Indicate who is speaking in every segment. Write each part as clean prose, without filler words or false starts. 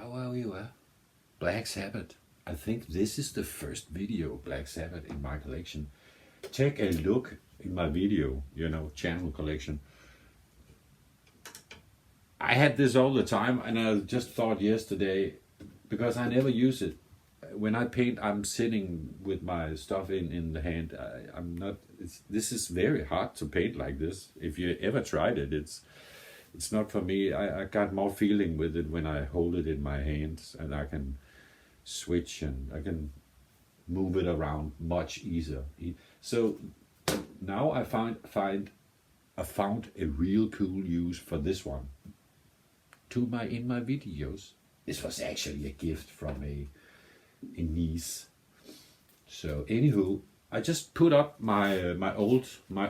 Speaker 1: How are you? Black Sabbath. I think this is the first video Black Sabbath in my collection. Take a look in my video, channel collection. I had this all the time, and I just thought yesterday, because I never use it. When I paint, I'm sitting with my stuff in the hand. I'm not. This is very hard to paint like this. If you ever tried it, it's not for me. I got more feeling with it when I hold it in my hands, and I can switch and I can move it around much easier. So now I found a real cool use for this one. In my videos. This was actually a gift from a niece. So anywho, I just put up my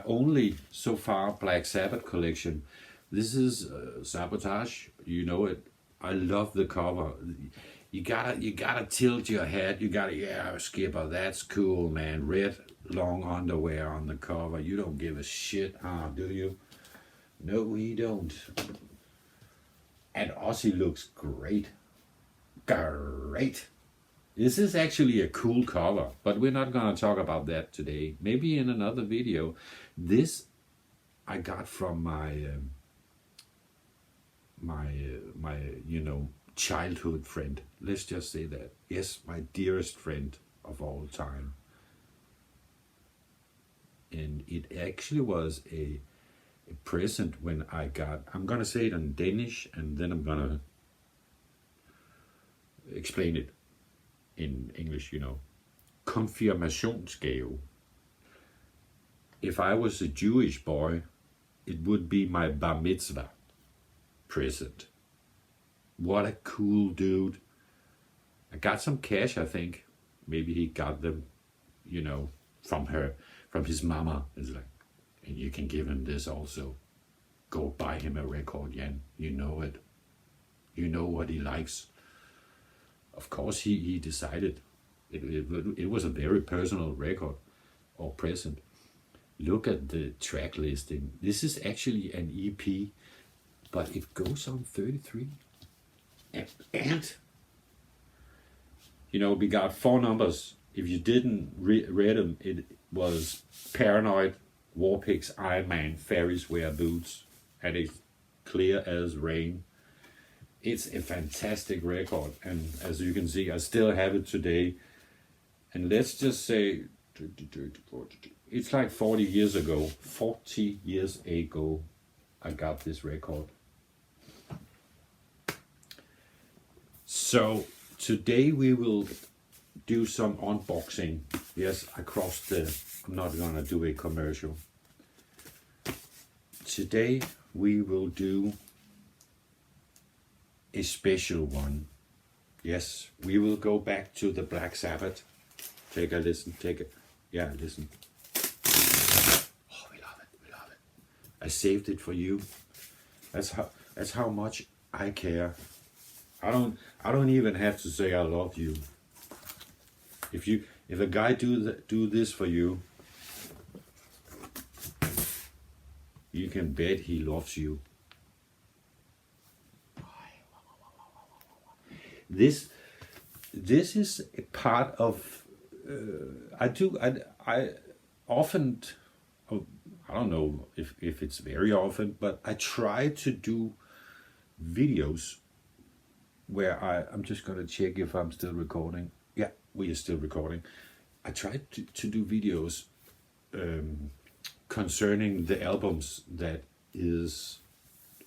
Speaker 1: only so far Black Sabbath collection. This is SABBATH. You know it. I love the cover. You gotta tilt your head. You gotta, yeah, Skipper, that's cool, man. Red long underwear on the cover. You don't give a shit, huh? Do you? No, we don't. And Ozzy looks great. Great. This is actually a cool cover, but we're not gonna talk about that today. Maybe in another video. This I got from my childhood friend. Let's just say that. Yes, my dearest friend of all time. And it actually was a present when I got, I'm gonna say it in Danish, and then I'm gonna explain it in English, Konfirmationsgave. If I was a Jewish boy, it would be my bar mitzvah present. What a cool dude. I got some cash, I think. Maybe he got them, from his mama. It's like, and you can give him this also. Go buy him a record, Jan. You know it. You know what he likes. Of course, he decided. It was a very personal record or present. Look at the track listing. This is actually an EP, but it goes on 33. And we got 4 numbers. If you didn't read them, it was Paranoid, Warpix, Iron Man, Fairies Wear Boots, and it's Clear as Rain. It's a fantastic record, and as you can see, I still have it today. And let's just say, it's like 40 years ago. 40 years ago, I got this record. So today we will do some unboxing. Yes, I'm not gonna do a commercial. Today we will do a special one. Yes, we will go back to the Black Sabbath. Take a listen, listen. Oh, we love it. I saved it for you. That's how much I care. I don't even have to say I love you. If a guy do this for you, you can bet he loves you. This is a part of I often, I don't know if it's very often, but I try to do videos where I'm just gonna check if I'm still recording. Yeah, we are still recording. I try to do videos concerning the albums that is,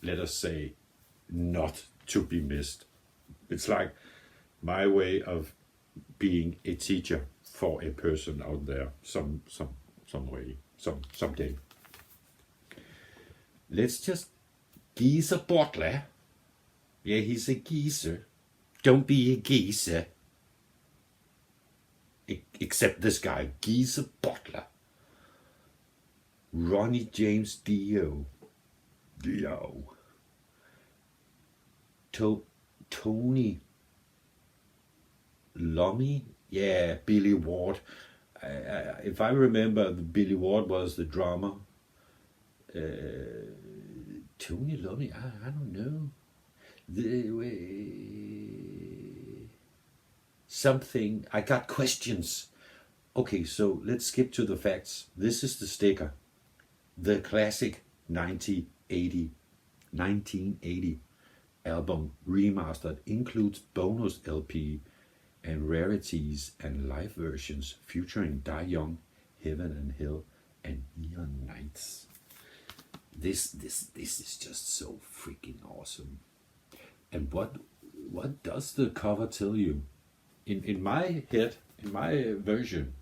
Speaker 1: let us say, not to be missed. It's like my way of being a teacher for a person out there, some way, someday. Let's just geezer Butler. Yeah, he's a geezer. Don't be a geezer. Except this guy, Geezer Butler. Ronnie James Dio. Tony Lummy. Yeah, Billy Ward. If I remember, Billy Ward was the drummer. Tony Lummy, I don't know. something. I got questions. Okay, so let's skip to the facts. This is the sticker. The classic 1980 album remastered includes bonus LP and rarities and live versions featuring Die Young, Heaven and Hell, and Neon Nights. This is just so freaking awesome. And what does the cover tell you? In my head, in my version,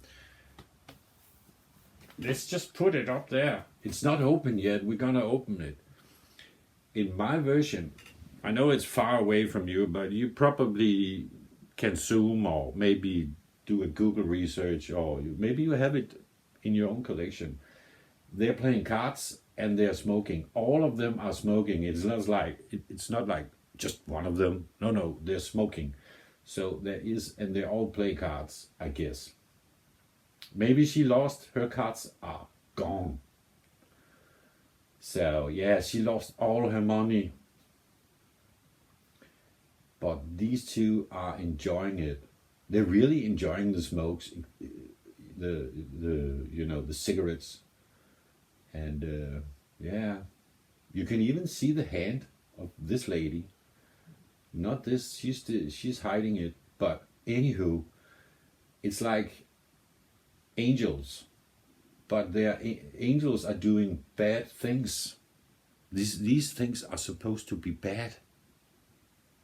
Speaker 1: let's just put it up there. It's not open yet. We're gonna open it. In my version, I know it's far away from you, but you probably can zoom or maybe do a Google research, or maybe you have it in your own collection. They're playing cards and they're smoking. All of them are smoking. It's not like just one of them. No, they're smoking. So there is, and they all play cards, I guess. Maybe she lost, her cards are gone. So yeah, she lost all her money. But these two are enjoying it. They're really enjoying the smokes, the cigarettes, and yeah, you can even see the hand of this lady. Not this. She's hiding it. But anywho, it's like angels, but their angels are doing bad things. These things are supposed to be bad.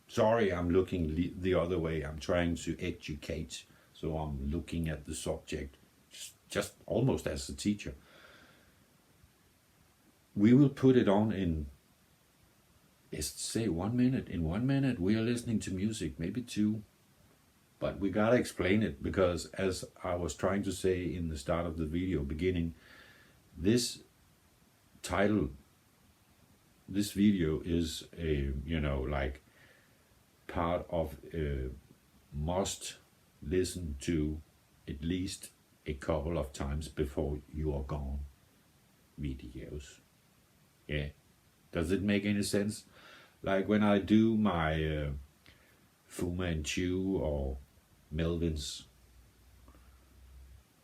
Speaker 1: Sorry, I'm looking the other way. I'm trying to educate, so I'm looking at the subject, just almost as a teacher. We will put it on in, let's say 1 minute. In 1 minute, we are listening to music, maybe 2. But we gotta explain it, because as I was trying to say in the start of the video beginning, this title, this video is a, like part of a must listen to at least a couple of times before you are gone videos. Yeah. Does it make any sense? Like when I do my Fu Manchu or Melvin's,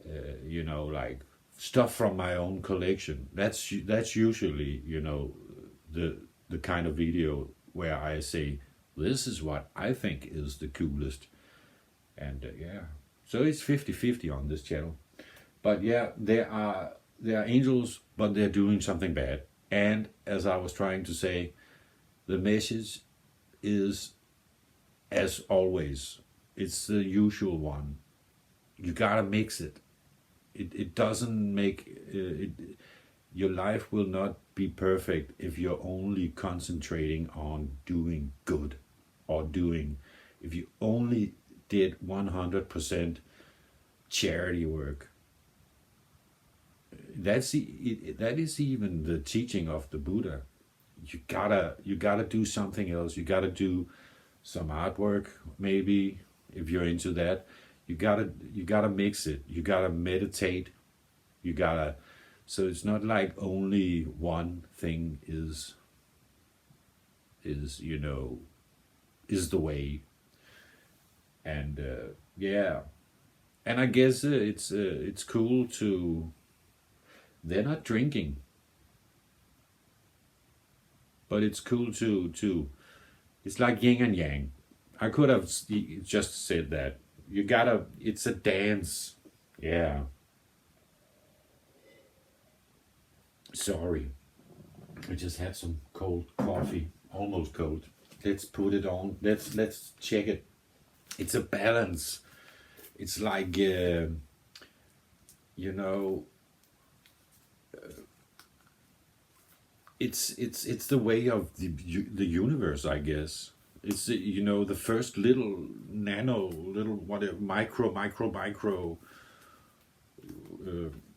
Speaker 1: like stuff from my own collection. That's usually, the kind of video where I say, this is what I think is the coolest. And yeah, so it's 50-50 on this channel. But yeah, there are angels, but they're doing something bad. And as I was trying to say, the message is, as always, it's the usual one. You gotta mix it. It doesn't make your life will not be perfect if you're only concentrating on doing good, or if you only did 100% charity work. That is even the teaching of the Buddha. You gotta do something else. You gotta do some artwork, maybe, if you're into that. You gotta mix it. You gotta meditate. So it's not like only one thing is the way. And yeah, and I guess it's cool to. They're not drinking, but it's cool to. It's like yin and yang. I could have just said that. It's a dance. Yeah. Sorry. I just had some cold coffee. Almost cold. Let's put it on. Let's check it. It's a balance. It's like, it's the way of the universe, I guess. It's the first little whatever micro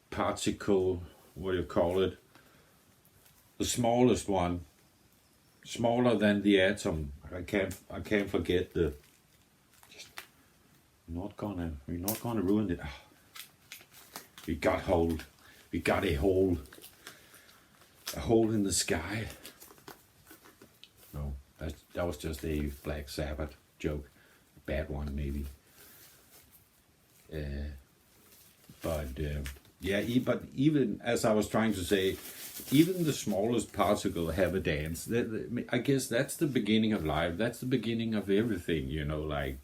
Speaker 1: particle, what do you call it? The smallest one, smaller than the atom. I can't forget the. We're not gonna ruin it. We got a hole in the sky. No, that was just a Black Sabbath joke, a bad one maybe. But even as I was trying to say, even the smallest particle have a dance. I guess that's the beginning of life. That's the beginning of everything. Like,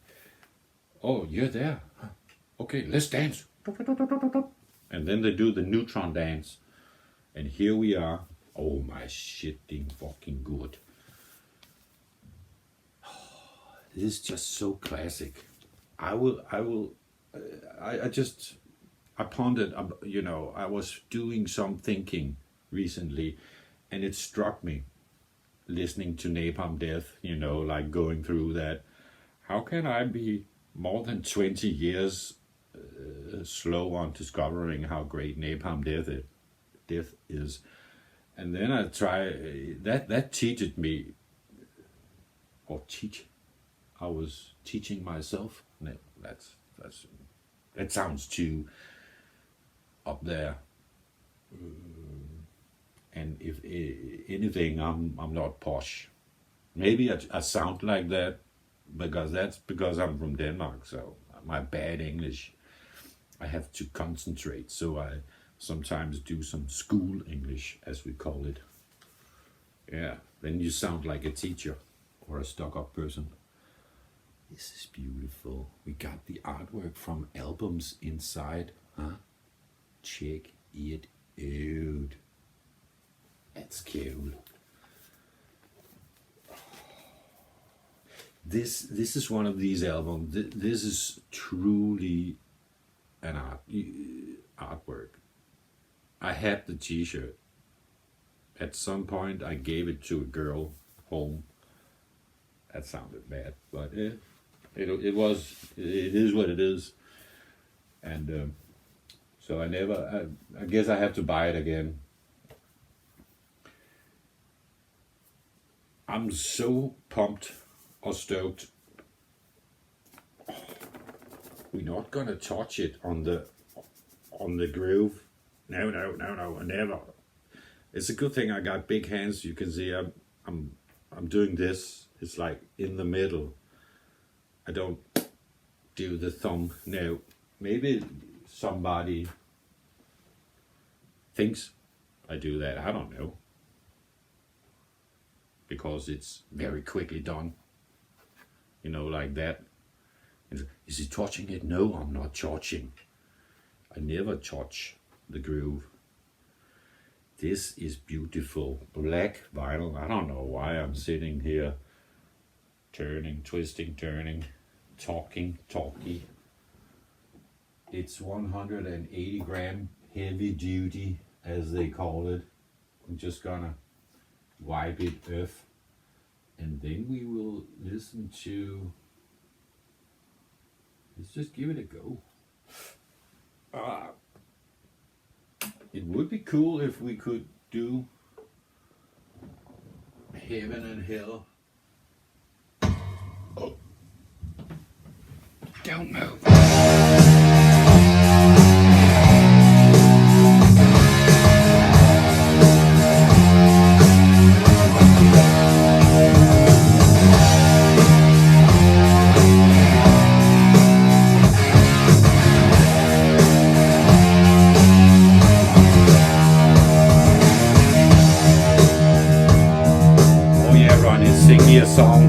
Speaker 1: oh, you're there. Okay, let's dance. And then they do the neutron dance, and here we are. Oh my shitting fucking good. This is just so classic. I pondered, I was doing some thinking recently, and it struck me, listening to Napalm Death, like going through that. How can I be more than 20 years slow on discovering how great Napalm Death is? And then I try, that teaches me, I was teaching myself. No, that sounds too up there. And if anything, I'm not posh. Maybe I sound like that because I'm from Denmark. So my bad English, I have to concentrate. So I sometimes do some school English, as we call it. Yeah, then you sound like a teacher or a stuck-up person. This is beautiful. We got the artwork from albums inside. Huh? Check it out. That's cool. This is one of these albums. This is truly an artwork. I had the t-shirt. At some point I gave it to a girl home. That sounded bad, but it is what it is. And so I guess I have to buy it again. I'm so pumped or stoked. We're not gonna touch it on the groove. No, never. It's a good thing I got big hands. You can see I'm doing this. It's like in the middle. I don't do the thumb. No, maybe somebody thinks I do that. I don't know. Because it's very quickly done. Like that. Is he touching it? No, I'm not touching. I never touch the groove. This is beautiful. Black vinyl. I don't know why I'm sitting here turning, twisting, turning, talkie. It's 180 gram heavy duty, as they call it. I'm just gonna wipe it off, and then we will listen to. Let's just give it a go. It would be cool if we could do Heaven and Hell. Oh. Don't move. Sing me a song.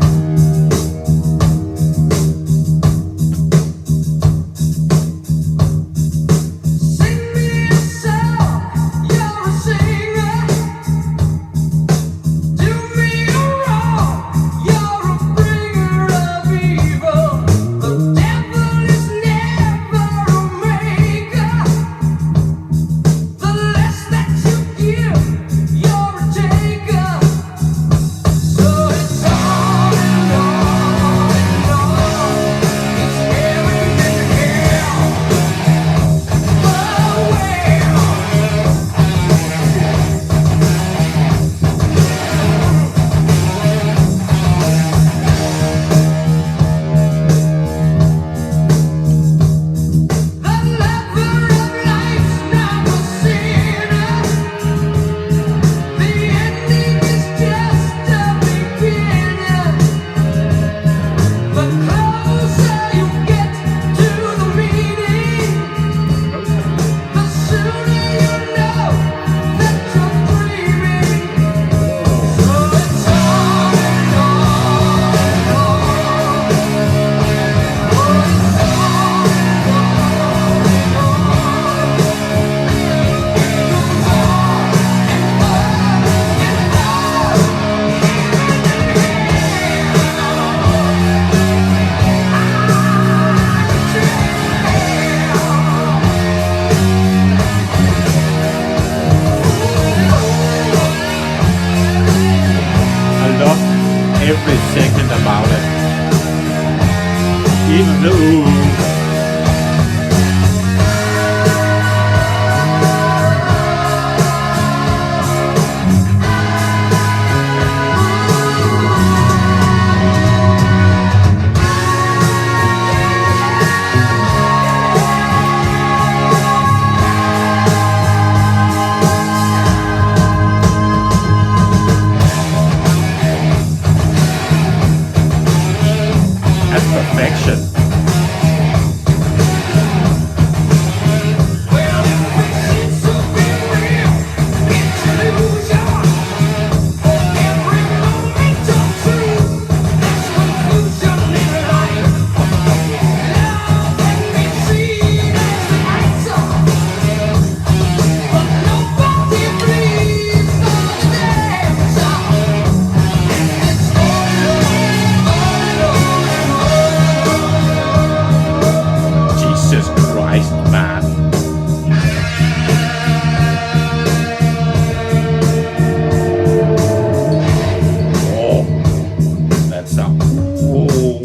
Speaker 1: Even though that's perfection. Jesus Christ, man. Oh, that sound. Oh.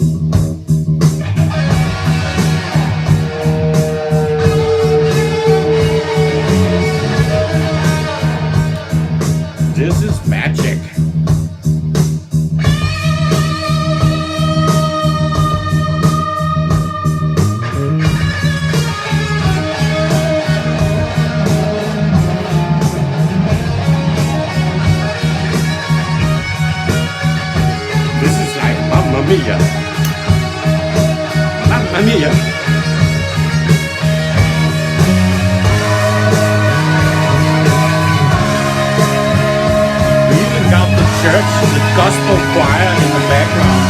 Speaker 1: This is magic. This is like Mamma Mia. Mamma Mia. We even got the church, the gospel choir in the background.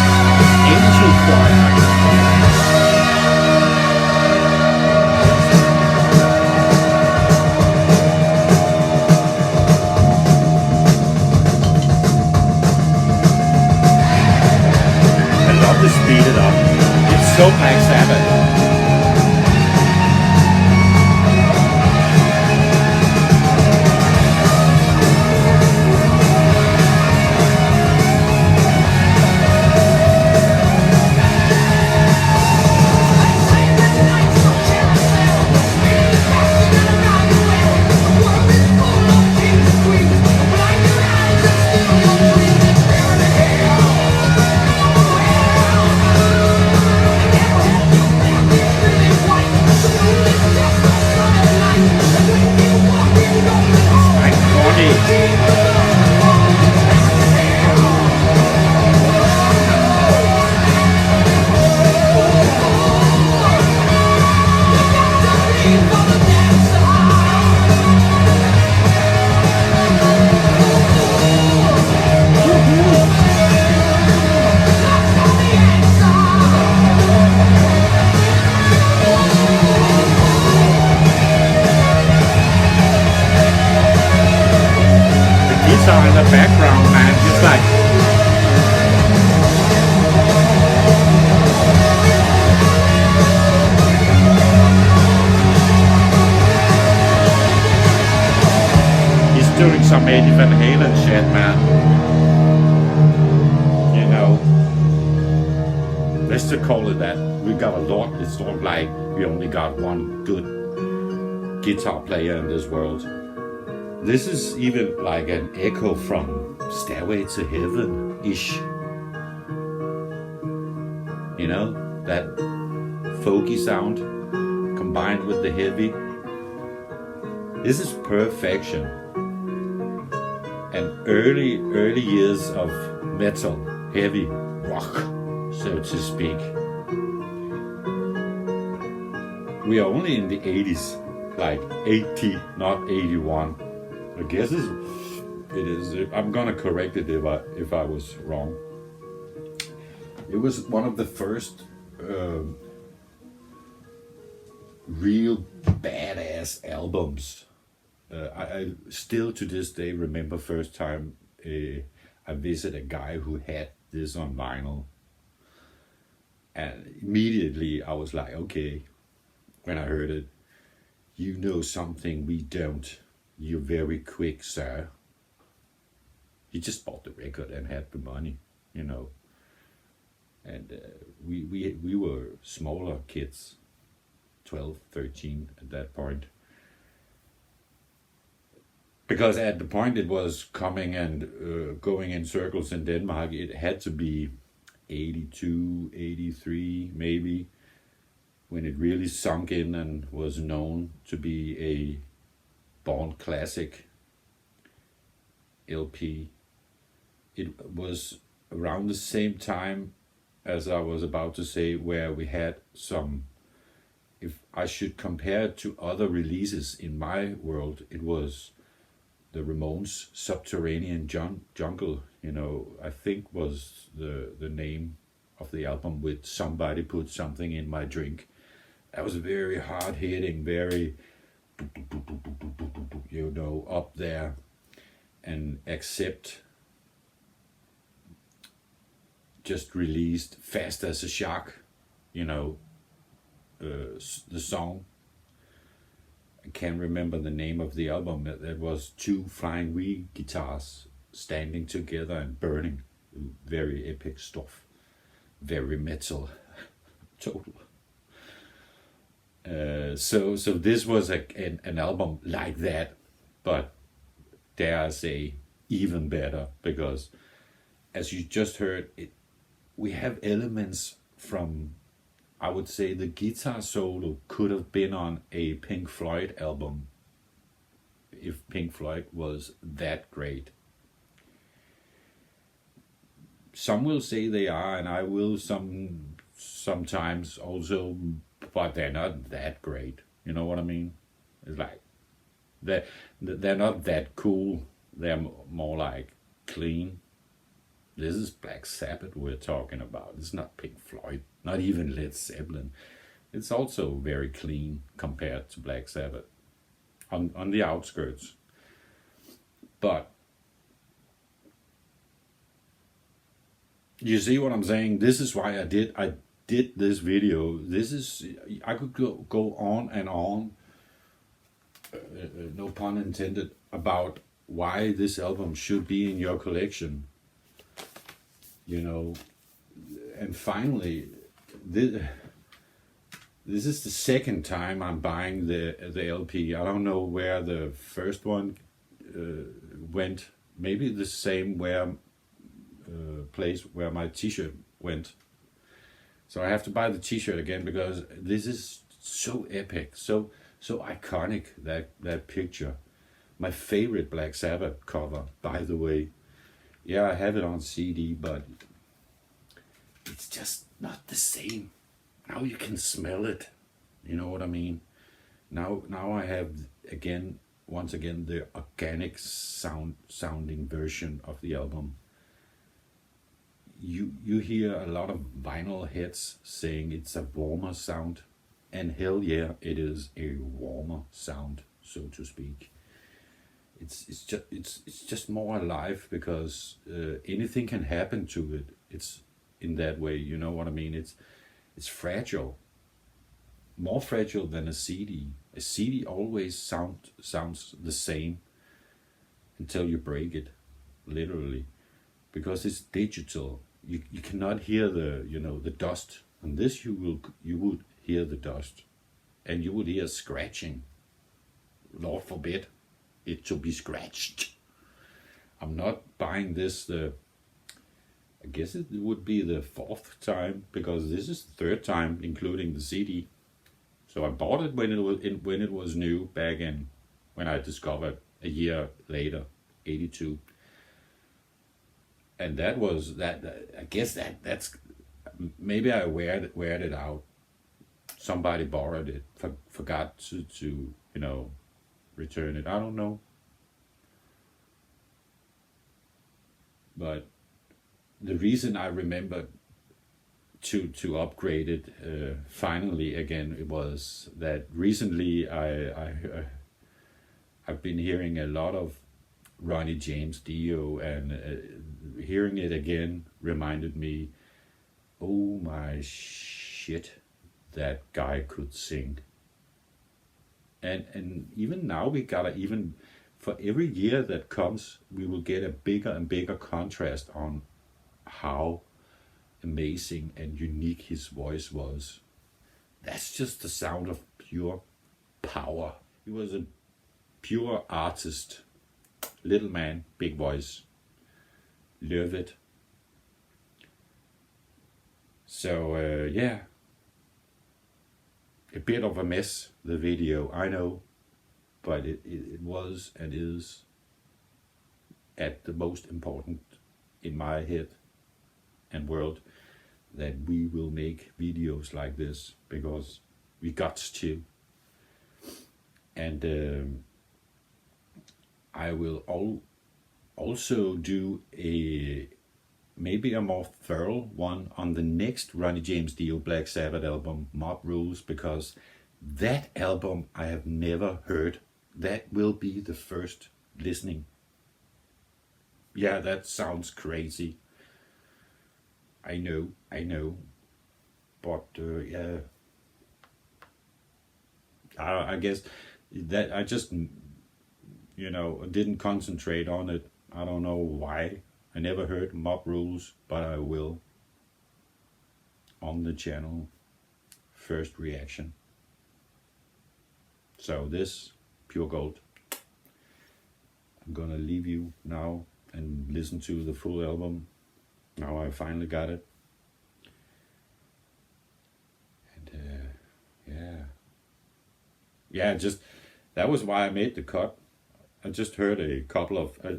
Speaker 1: Angel choir. I love to speed it up. It's so Black Sabbath. Like corny. Guitar in the background, man, just like he's doing some Eddie Van Halen shit, man. You know, let's just call it that. We got a lot. It's not like we only got one good guitar player in this world. This is even like an echo from Stairway to Heaven-ish. You know, that folky sound combined with the heavy. This is perfection. And early years of metal, heavy rock, so to speak. We are only in the 80s, like 80, not 81. I guess it is. I'm gonna correct it if I was wrong. It was one of the first real badass albums. I still to this day remember first time I visited a guy who had this on vinyl, and immediately I was like, okay, when I heard it, you know something we don't. You're very quick, sir. He just bought the record and had the money, you know. and we were smaller kids, 12, 13 at that point. Because at the point it was coming and going in circles in Denmark, it had to be 82, 83 maybe, when it really sunk in and was known to be a Born Classic LP. It was around the same time as I was about to say, where we had some, if I should compare it to other releases in my world, it was the Ramones' Subterranean Jungle, I think was the name of the album, with Somebody Put Something in My Drink. That was very hard hitting, very, up there. And Accept, just released Fast as a Shark, the song. I can't remember the name of the album. That was two flying wheel guitars standing together and burning. Very epic stuff. Very metal. Total. So this was an album like that, but dare I say even better, because as you just heard, we have elements from, I would say, the guitar solo could have been on a Pink Floyd album if Pink Floyd was that great. Some will say they are, and I will sometimes also, but they're not that great. You know what I mean? It's like they're not that cool. They're more like clean. This is Black Sabbath we're talking about. It's not Pink Floyd, not even Led Zeppelin. It's also very clean compared to Black Sabbath on the outskirts. But you see what I'm saying? This is why I did this video. I could go on and on, no pun intended, about why this album should be in your collection. And finally, this is the second time I'm buying the LP. I don't know where the first one went. Maybe the same place where my t-shirt went. So I have to buy the t-shirt again, because this is so epic, so iconic, that picture. My favorite Black Sabbath cover, by the way. Yeah, I have it on CD, but it's just not the same. Now you can smell it. You know what I mean? Now I have once again the organic sounding version of the album. You hear a lot of vinyl heads saying it's a warmer sound, and hell yeah, it is a warmer sound, so to speak. It's just more alive, because anything can happen to it. It's in that way, you know what I mean? It's fragile, more fragile than a CD. A CD always sounds the same until you break it, literally, because it's digital. You cannot hear the dust. On this you would hear the dust, and you would hear scratching. Lord forbid it to be scratched. I'm not buying this I guess it would be the fourth time, because this is the third time including the CD. So I bought it when it was new back in, when I discovered a year later, 82. And that was that. I guess that's maybe I weared it out. Somebody borrowed it, forgot to return it. I don't know. But the reason I remembered to upgrade it finally again, it was that recently I've been hearing a lot of Ronnie James Dio, and hearing it again reminded me, oh my shit, that guy could sing. And even now we gotta, even for every year that comes, we will get a bigger and bigger contrast on how amazing and unique his voice was. That's just the sound of pure power. He was a pure artist. Little man, big voice. Love it. So yeah, a bit of a mess, the video, I know, but it was and is at the most important in my head and world, that we will make videos like this, because we got to. And I will also do maybe a more thorough one on the next Ronnie James Dio Black Sabbath album, Mob Rules, because that album I have never heard. That will be the first listening. Yeah, that sounds crazy. I know. But yeah, I guess that I just, didn't concentrate on it. I don't know why. I never heard Mob Rules, but I will on the channel. First reaction. So this, pure gold. I'm gonna leave you now and listen to the full album. Now I finally got it. And yeah, just that was why I made the cut. I just heard a couple of I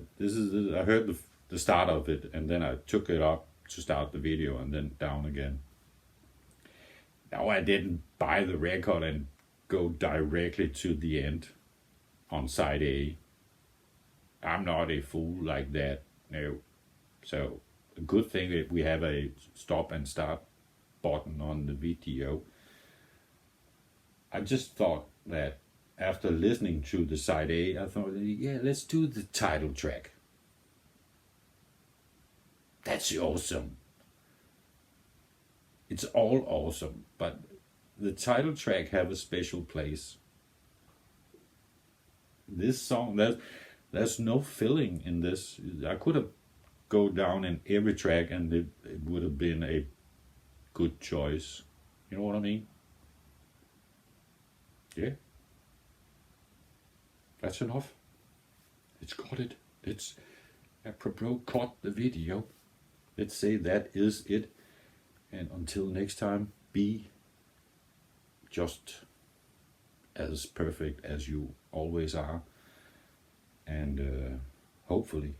Speaker 1: heard the start of it, and then I took it up to start the video and then down again. Now I didn't buy the record and go directly to the end on side A. I'm not a fool like that, no. So a good thing that we have a stop and start button on the video. I just thought that after listening to the side A, I thought, yeah, let's do the title track. That's awesome. It's all awesome, but the title track have a special place. This song, there's no filling in this. I could have go down in every track and it would have been a good choice. You know what I mean? Yeah. That's enough. Let's cut it. Let's apropos cut the video. Let's say that is it. And until next time, be just as perfect as you always are. And hopefully,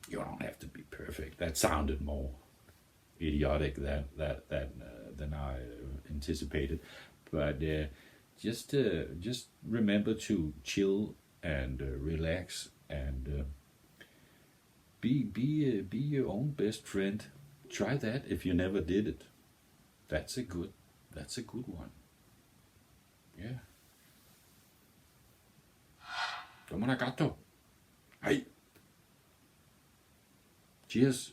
Speaker 1: you don't have to be perfect. That sounded more idiotic than I anticipated. But just remember to chill and relax and be your own best friend. Try that if you never did it. That's a good one. Yeah. Tomo nagato. Hey. Cheers.